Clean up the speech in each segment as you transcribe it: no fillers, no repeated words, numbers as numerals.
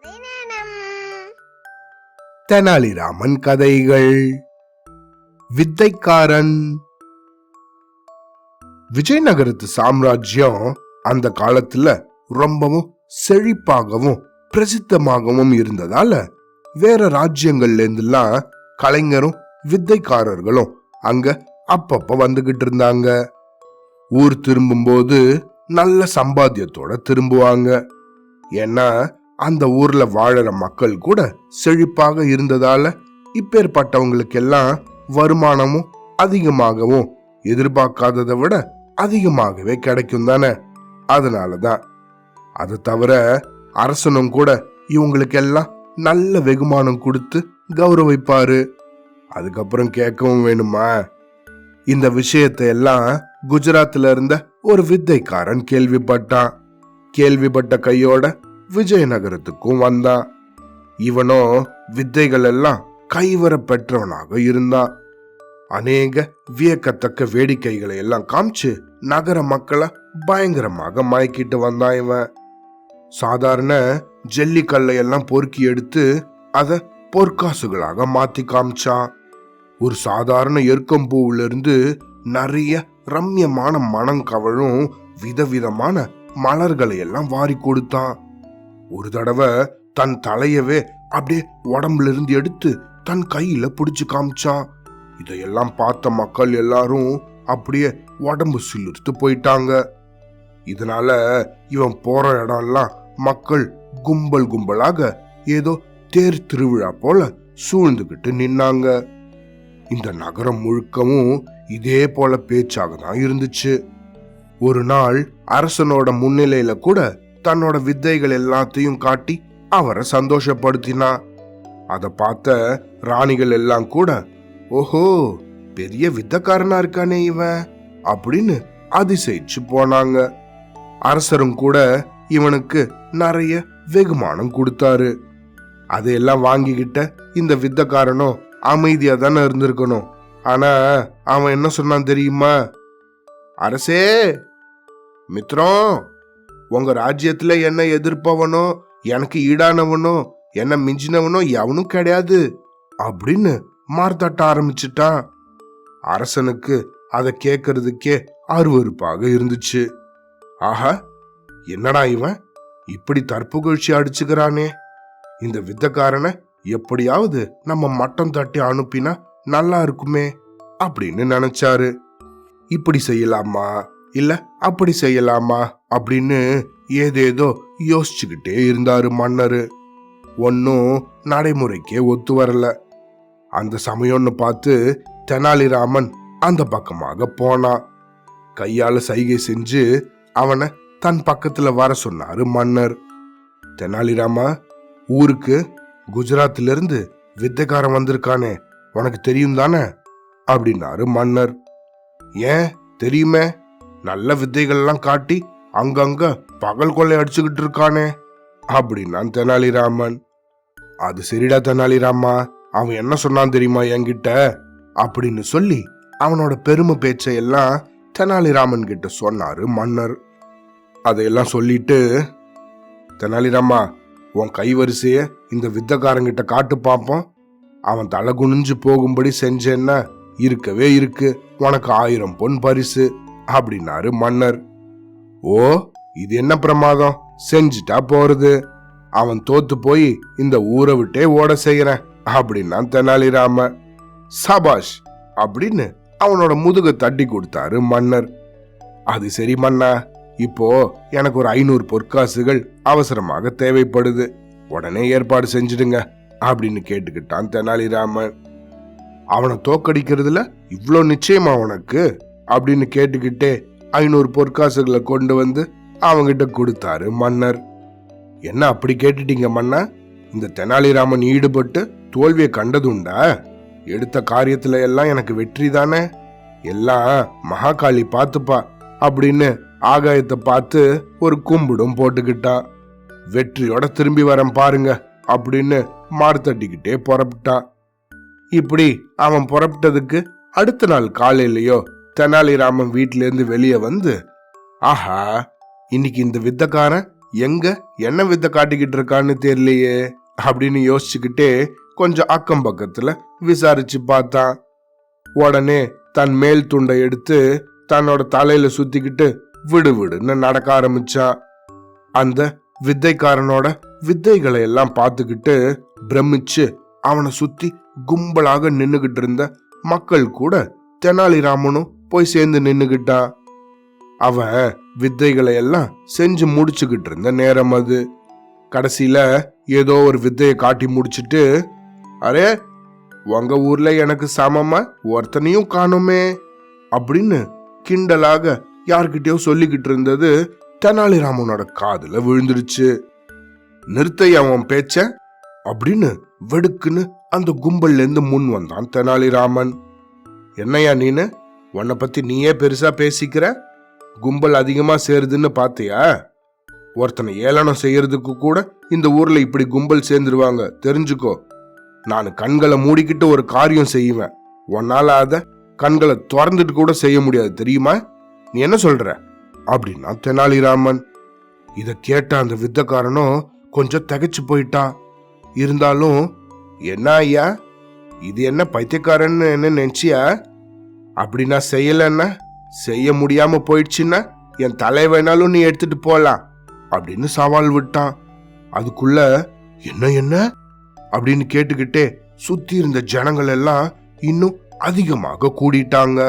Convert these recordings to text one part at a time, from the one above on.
கதை நேரம். தெனாலிராமன் கதைகள். வித்தைக்காரன். விஜயநகரத்து சாம்ராஜ்யம் அந்த காலத்துல ரொம்பவும் செழிப்பாகவும் பிரசித்தமாகவும் இருந்ததால வேற ராஜ்யங்கள்ல இருந்தெல்லாம் கலைஞரும் வித்தைக்காரர்களும் அங்க அப்பப்ப வந்துகிட்டு இருந்தாங்க. ஊர் திரும்பும் போது நல்ல சம்பாத்தியத்தோட திரும்புவாங்க. ஏன்னா அந்த ஊர்ல வாழற மக்கள் கூட செழிப்பாக இருந்ததால இப்பேற்பட்டவங்களுக்கெல்லாம் வருமானமும் அதிகமாகவும் எதிர்பார்க்காததை விட அதிகமாகவே கிடைக்கும் தானே. அதனாலதான். அது தவிர அரசனும் கூட இவங்களுக்கெல்லாம் நல்ல வெகுமானம் கொடுத்து கௌரவிப்பாரு. அதுக்கப்புறம் கேட்கவும் வேணுமா, இந்த விஷயத்தை எல்லாம் குஜராத்ல இருந்த ஒரு வித்தைக்காரன் கேள்விப்பட்டான். கேள்விப்பட்ட கையோட விஜயநகரத்துக்கும் வந்தான். இவனோ வித்தைகள் எல்லாம் கைவர பெற்றவனாக இருந்தான். அநேக வியக்கத்தக்க வேடிக்கைகளை எல்லாம் காமிச்சு நகர மக்களை பயங்கரமாக மயக்கிட்டு வந்தான். இவன் சாதாரண ஜல்லிக்கல்லை எல்லாம் பொறுக்கி எடுத்து அத பொற்காசுகளாக மாத்தி காமிச்சான். ஒரு சாதாரண எருக்கம்பூவில இருந்து நிறைய ரம்யமான மனம் கவழும் விதவிதமான மலர்களை எல்லாம் வாரி கொடுத்தான். ஒரு தடவை தன் தலையவே அப்படியே உடம்புல இருந்து எடுத்து தன் கையில பிடிச்சு காமிச்சான். இதையெல்லாம் பார்த்த மக்கள் எல்லாரும் அப்படியே உடம்பு சிலிர்த்து போயிட்டாங்க. இதனால இவன் போற இடம்லாம் மக்கள் கும்பல் கும்பலாக ஏதோ தேர் திருவிழா போல சூழ்ந்துகிட்டு நின்னாங்க. இந்த நகரம் முழுக்கவும் இதே போல பேச்சாக தான் இருந்துச்சு. ஒரு நாள் அரசனோட முன்னிலையில கூட தன்னோட வித்தைகள் எல்லாத்தையும் காட்டி அவரை சந்தோஷப்படுத்தினா. அத பார்த்த ராணிகள் எல்லாம் கூட, ஓஹோ, பெரிய வித்தைக்காரனா இருக்கானே இவன் அப்படின்னு அதிசயிச்சு போனாங்க. அரசரும் கூட இவனுக்கு நிறைய வெகுமானம் கொடுத்தாரு. அதையெல்லாம் வாங்கிக்கிட்ட இந்த வித்தைக்காரனும் அமைதியா தானே இருந்திருக்கணும். ஆனா அவன் என்ன சொன்னான் தெரியுமா? அரசே, மித்ரம், உங்க ராஜ்யத்துல என்ன எதிர்ப்பவனோ எனக்கு ஈடானவனோ என்ன மிஞ்சினவனோ எவனும் கிடையாது அப்படின்னு மார்த்தாட்ட ஆரம்பிச்சுட்டான். அரசனுக்கு அதை கேட்கறதுக்கே அருவருப்பாக இருந்துச்சு. ஆஹா, என்னடா இவன் இப்படி தற்புகழ்ச்சி அடிச்சுக்கிறானே, இந்த வித்தைக்காரனை எப்படியாவது நம்ம மட்டம் தட்டி அனுப்பினா நல்லா இருக்குமே அப்படின்னு நினைச்சாரு. இப்படி செய்யலாமா இல்ல அப்படி செய்யலாமா அப்படின்னு ஏதேதோ யோசிச்சுக்கிட்டே இருந்தாரு மன்னரு. ஒன்னும் நடைமுறைக்கே ஒத்து வரல. அந்த சமயம்னு பார்த்து தெனாலிராமன் அந்த பக்கமாக போனான். கையால சைகை செஞ்சு அவனை தன் பக்கத்துல வர சொன்னாரு மன்னர். தெனாலிராமா, ஊருக்கு குஜராத்ல இருந்து வித்தைக்காரன் வந்திருக்கானே, உனக்கு தெரியும் தானே அப்படின்னாரு மன்னர். ஏன் தெரியுமே, நல்ல வித்தைகள்லாம் காட்டி அங்கங்க பகல் கொள்ளை அடிச்சுக்கிட்டு இருக்கானே அப்படின்னான் தெனாலிராமன். அது சரிடா தெனாலிராமா, அவன் என்ன சொன்னான் தெரியுமா என்கிட்ட அப்படின்னு சொல்லி அவனோட பெருமை பேச்சையெல்லாம் தெனாலிராமன் கிட்ட சொன்னாரு மன்னர். அதையெல்லாம் சொல்லிட்டு, தெனாலிராமா, உன் கைவரிசைய இந்த வித்தைக்காரங்கிட்ட காட்டு பாப்போம். அவன் தலை குனிஞ்சு போகும்படி செஞ்சேன்னா இருக்கவே இருக்கு உனக்கு 1000 பொன் பரிசு அப்படின்னாரு மன்னர். ஓ, இது என்ன பிரமாதம், செஞ்சுட்டா போறது. அவன் தோத்து போய் இந்த ஊரை விட்டே ஓட செய்யறேன் அப்படின்னா தெனாலிராம. சபாஷ் அப்படின்னு அவனோட முதுக தட்டி கொடுத்தாரு மன்னர். அது சரி மன்னா, இப்போ எனக்கு ஒரு 500 பொற்காசுகள் அவசரமாக தேவைப்படுது, உடனே ஏற்பாடு செஞ்சிடுங்க அப்படின்னு கேட்டுக்கிட்டான் தெனாலிராமன். அவனை தோக்கடிக்கிறதுல இவ்வளோ நிச்சயமா உனக்கு அப்படின்னு கேட்டுக்கிட்டே 500 பொற்காசுகளை கொண்டு வந்து அவங்கிட்ட கொடுத்தாரு மன்னர். என்ன அப்படி கேட்டுட்டீங்க மன்னா, இந்த தெனாலிராமன் ஈடுபட்டு தோல்வியை கண்டதுண்டா? எடுத்த காரியத்துல எல்லாம் எனக்கு வெற்றி தானே, எல்லாம் மகாகாளி பாத்துப்பா அப்படின்னு ஆகாயத்தை பார்த்து ஒரு கும்பிடும் போட்டுக்கிட்டான். வெற்றியோட திரும்பி வரேன் பாருங்க அப்படின்னு மார்த்தட்டிக்கிட்டே புறப்பட்டான். இப்படி அவன் புறப்பட்டதுக்கு அடுத்த நாள் காலையிலயோ தெனாலிராமன் வீட்டில இருந்து வெளியே வந்து, ஆஹா, இன்னைக்கு இந்த வித்தைக்காரன் எங்க என்ன வித்தை காட்டிக்கிட்டு இருக்கான்னு தெரியலையே அப்படின்னு யோசிச்சுக்கிட்டே கொஞ்சம் அக்கம் பக்கத்துல விசாரிச்சு பார்த்தான். உடனே தன் மேல் துண்டை எடுத்து தன்னோட தலையில சுத்திக்கிட்டு விடு விடுன்னு நடக்க ஆரம்பிச்சான். அந்த வித்தைக்காரனோட வித்தைகளை எல்லாம் பார்த்துக்கிட்டு பிரமிச்சு அவனை சுத்தி கும்பலாக நின்னுகிட்டு இருந்த மக்கள் கூட தெனாலிராமனும் போய் சேர்ந்து நின்னுகிட்டான். அவன் வித்தைகளை எல்லாம் செஞ்சு முடிச்சுக்கிட்டு இருந்த நேரம் அது. கடைசியில ஏதோ ஒரு வித்தையை காட்டி முடிச்சுட்டு, அரே உங்க ஊர்ல எனக்கு சமமா ஒருத்தனையும் காணுமே அப்படின்னு கிண்டலாக யார்கிட்டயோ சொல்லிக்கிட்டு இருந்தது தெனாலிராமனோட காதுல விழுந்துருச்சு. நிறுத்தை அவன் பேச்ச அப்படின்னு வெடுக்குன்னு அந்த கும்பல்ல இருந்து முன் வந்தான் தெனாலிராமன். என்னையா நீனு, உன்னை பத்தி நீயே பெருசா பேசிக்கிற? கும்பல் அதிகமா சேருதுன்னு பாத்தியா? ஒருத்தனை ஏளனம் செய்யறதுக்கு கூட இந்த ஊர்ல இப்படி கும்பல் சேர்ந்துருவாங்க, தெரிஞ்சுக்கோ. நான் கண்களை மூடிக்கிட்டு ஒரு காரியம் செய்வேன், உன்னால அத கண்களை திறந்துட்டு கூட செய்ய முடியாது, தெரியுமா? நீ என்ன சொல்ற அப்படின்னா தெனாலிராமன். இத கேட்ட அந்த வித்தக்காரனும் கொஞ்சம் திகைச்சு போயிட்டான். இருந்தாலும், என்ன ஐயா, இது என்ன பைத்தியக்காரன்னு என்ன நினைச்சியா? அப்படி நான் செய்யலன்னா, செய்ய முடியாம போயிடுச்சுன்னா என் தலை வேணாலும் நீ எடுத்துட்டு போலாம் அப்படின்னு சவால் விட்டான். அதுக்குள்ள என்ன என்ன அப்படின்னு கேட்டுக்கிட்டே சுத்தி இருந்த ஜனங்கள் எல்லாம் இன்னும் அதிகமாக கூடிட்டாங்க.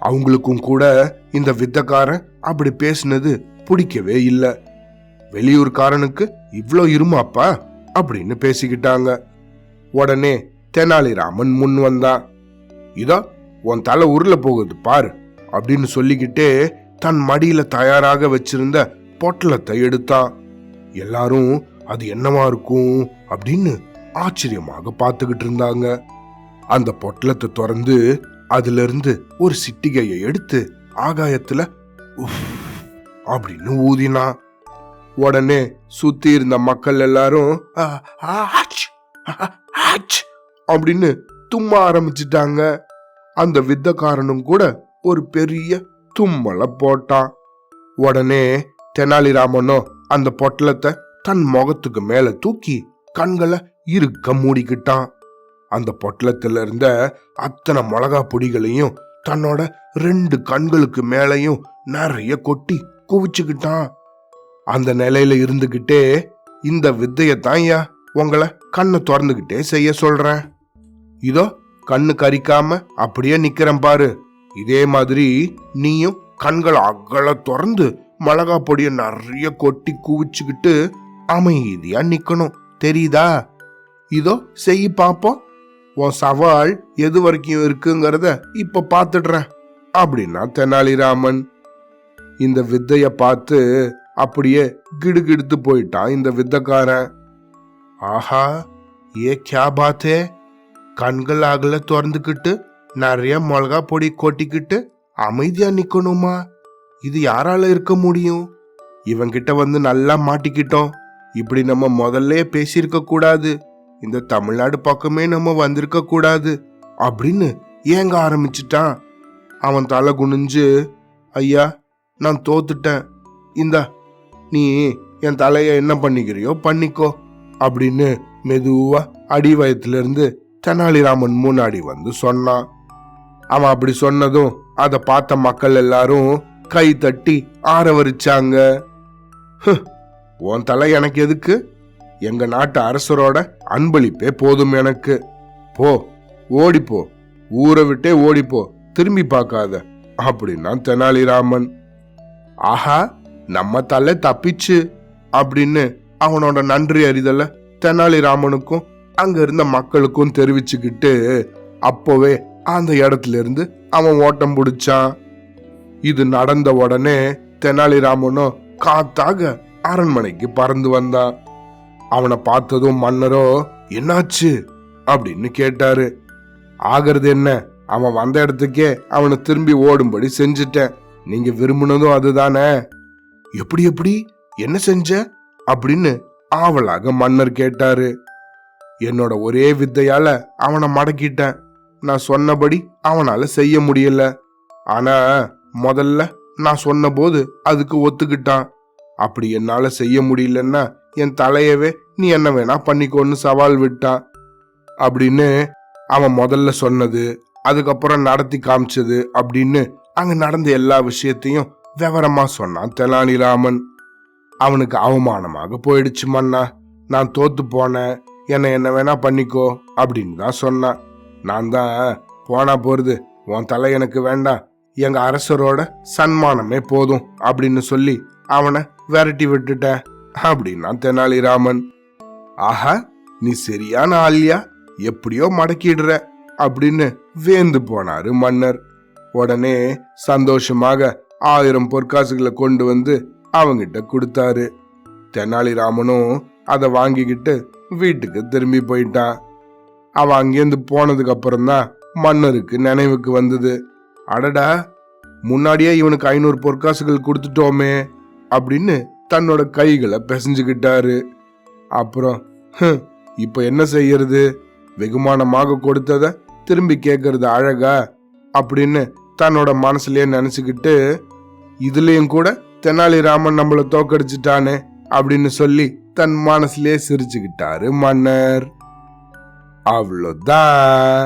அவங்களுக்கும் கூட இந்த வித்தக்காரன் அப்படி பேசினது பிடிக்கவே இல்லை. வெளியூர்காரனுக்கு இவ்ளோ இருமாப்பா அப்படின்னு பேசிக்கிட்டாங்க. உடனே தெனாலிராமன் முன் வந்தான். இதோ உன் தலை உருள போகுது பாரு அப்படின்னு சொல்லிக்கிட்டே தன் மடியில தயாராக வச்சிருந்த பொட்டலத்தை எடுத்தான். எல்லாரும் அது என்னவா இருக்கும் அப்படின்னு ஆச்சரியமாக பார்த்துக்கிட்டு இருந்தாங்க. அந்த பொட்டலத்தை திறந்து அதுல இருந்து ஒரு சிட்டிகையை எடுத்து ஆகாயத்துல உஃப் அப்படின்னு ஊதினான். உடனே சுத்தி இருந்த மக்கள் எல்லாரும் அப்படின்னு தும்ம ஆரம்பிச்சிட்டாங்க. அந்த வித்தக்காரனும் கூட ஒரு பெரிய தும்மலை போட்டான். உடனே தெனாலிராமனோ அந்த பொட்டலத்தை தன் முகத்துக்கு மேல தூக்கி கண்களை இருக்க மூடிக்கிட்டான். அந்த பொட்டலத்துல இருந்த அத்தனை மிளகா பொடிகளையும் தன்னோட 2 கண்களுக்கு மேலையும் நிறைய கொட்டி குவிச்சுக்கிட்டான். அந்த நிலையில இருந்துகிட்டே, இந்த வித்தையத்தான் ஐயா உங்களை கண்ணை திறந்துகிட்டே செய்ய சொல்றேன். இதோ கண்ணு கரிக்காம அப்படியே நிக்கிறேன் பாரு. இதே மாதிரி நீயும் கண்களை அகல திறந்து மிளகா பொடிய நிறைய கொட்டி குவிச்சுக்கிட்டு அமைதியா நிக்கணும், தெரியுதா? இதோ செய் பாப்போம். உன் சவால் எது வரைக்கும் இருக்குங்கிறத இப்ப பாத்துடுறேன் அப்படின்னா தெனாலிராமன். இந்த வித்தைய பார்த்து அப்படியே கிடுகிடுத்து போயிட்டான் இந்த வித்தக்காரன். ஆஹா, ஏ கியா பாத்தே, கண்கள் அகல திறந்துக்கிட்டு நிறைய மிளகா பொடி கொட்டிக்கிட்டு அமைதியா நிக்கணுமா? இது யாரால இருக்க முடியும்? இவங்கிட்ட வந்து நல்லா மாட்டிக்கிட்டோம். இப்படி நம்ம முதல்ல பேசியிருக்க கூடாது, இந்த தமிழ்நாடு பக்கமே நம்ம வந்திருக்க கூடாது அப்படின்னு ஏங்க ஆரம்பிச்சிட்டான். அவன் தலை குனிஞ்சு, ஐயா நான் தோத்துட்டேன், இந்தா நீ என் தலைய என்ன பண்ணிக்கிறியோ பண்ணிக்கோ அப்படின்னு மெதுவா அடி வயத்துல இருந்து தெனாலிராமன் முன்னாடி வந்து சொன்னான். அவன் அப்படி சொன்னதும் அதை பார்த்த மக்கள் எல்லாரும் கை தட்டி ஆரவரிச்சாங்க. உன் தலை எனக்கு எதுக்கு? எங்க நாட்டு அரசரோட அன்பளிப்பே போதும் எனக்கு. போ, ஓடிப்போ, ஊரை விட்டே ஓடிப்போ, திரும்பி பார்க்காத அப்படின்னா தெனாலிராமன். ஆஹா, நம்ம தலை தப்பிச்சு அப்படின்னு அவனோட நன்றி அறிதல தெனாலிராமனுக்கும் அங்க இருந்த மக்களுக்கும் தெரிவிச்சுக்கிட்டு அப்பவே அந்த இடத்துல இருந்து அவன் ஓட்டம் பிடிச்சான். இது நடந்த உடனே தெனாலிராமனும் காத்தாக அரண்மனைக்கு பறந்து வந்தான். அவனை பார்த்ததும் மன்னரோ என்னாச்சு அப்படின்னு கேட்டாரு. ஆகிறது என்ன, அவன் வந்த இடத்துக்கே அவனை திரும்பி ஓடும்படி செஞ்சுட்டேன். நீங்க விரும்பினதும் அதுதானே? எப்படி எப்படி என்ன செஞ்ச அப்படின்னு ஆவலாக மன்னர் கேட்டாரு. என்னோட ஒரே வித்தையால அவனை மடக்கிட்டேன். நான் சொன்னபடி அவனால செய்ய முடியல. ஆனா முதல்ல நான் சொன்ன போது அதுக்கு ஒத்துக்கிட்டான். அப்படி என்னால செய்ய முடியலன்னா என் தலையவே நீ என்ன வேணா பண்ணிக்கோன்னு சவால் விட்டான் அப்படின்னு அவன் முதல்ல சொன்னது, அதுக்கப்புறம் நடத்தி காமிச்சது அப்படின்னு அங்க நடந்த எல்லா விஷயத்தையும் விவரமா சொன்னான் தெனாலிராமன். அவனுக்கு அவமானமாக போயிடுச்சு மன்னா. நான் தோத்து போனேன், என்ன வேணா பண்ணிக்கோ அப்படின்னு தான் சொன்னான். நான் தான் போனா போறது, உன் தலை எனக்கு வேண்டாம், எங்க அரசரோட சன்மானமே போதும் அப்படின்னு சொல்லி அவனை விரட்டி விட்டுட்டேன் அப்படின்னா தெனாலிராமன். ஆஹா, நீ சரியான ஆளியா, எப்படியோ மடக்கிடுற அப்படின்னு வேந்து போனாரு மன்னர். உடனே சந்தோஷமாக 1000 பொற்காசுகளை கொண்டு வந்து அவங்கிட்ட கொடுத்தாரு. தெனாலிராமனும் அதை வாங்கிக்கிட்டு வீட்டுக்கு திரும்பி போயிட்டான். அவன் அங்கேருந்து போனதுக்கு அப்புறம் தான் மன்னருக்கு நினைவுக்கு வந்தது, அடடா, முன்னாடியே இவனுக்கு 500 பொற்காசுகள் கொடுத்துட்டோமே அப்படின்னு தன்னோட கைகளை பிசைஞ்சுக்கிட்டாரு. அப்புறம் இப்ப என்ன செய்யறது, வெகுமானமாக கொடுத்தத திரும்பி கேட்கறது அழகா அப்படின்னு தன்னோட மனசுலயே நினைச்சுக்கிட்டு, இதுலயும் கூட தெனாலிராமன் நம்மள தோக்கடிச்சிட்டானே அப்படின்னு சொல்லி தன் மனசுலயே சிரிச்சுக்கிட்டாரு மன்னர். அவ்வளோதான்.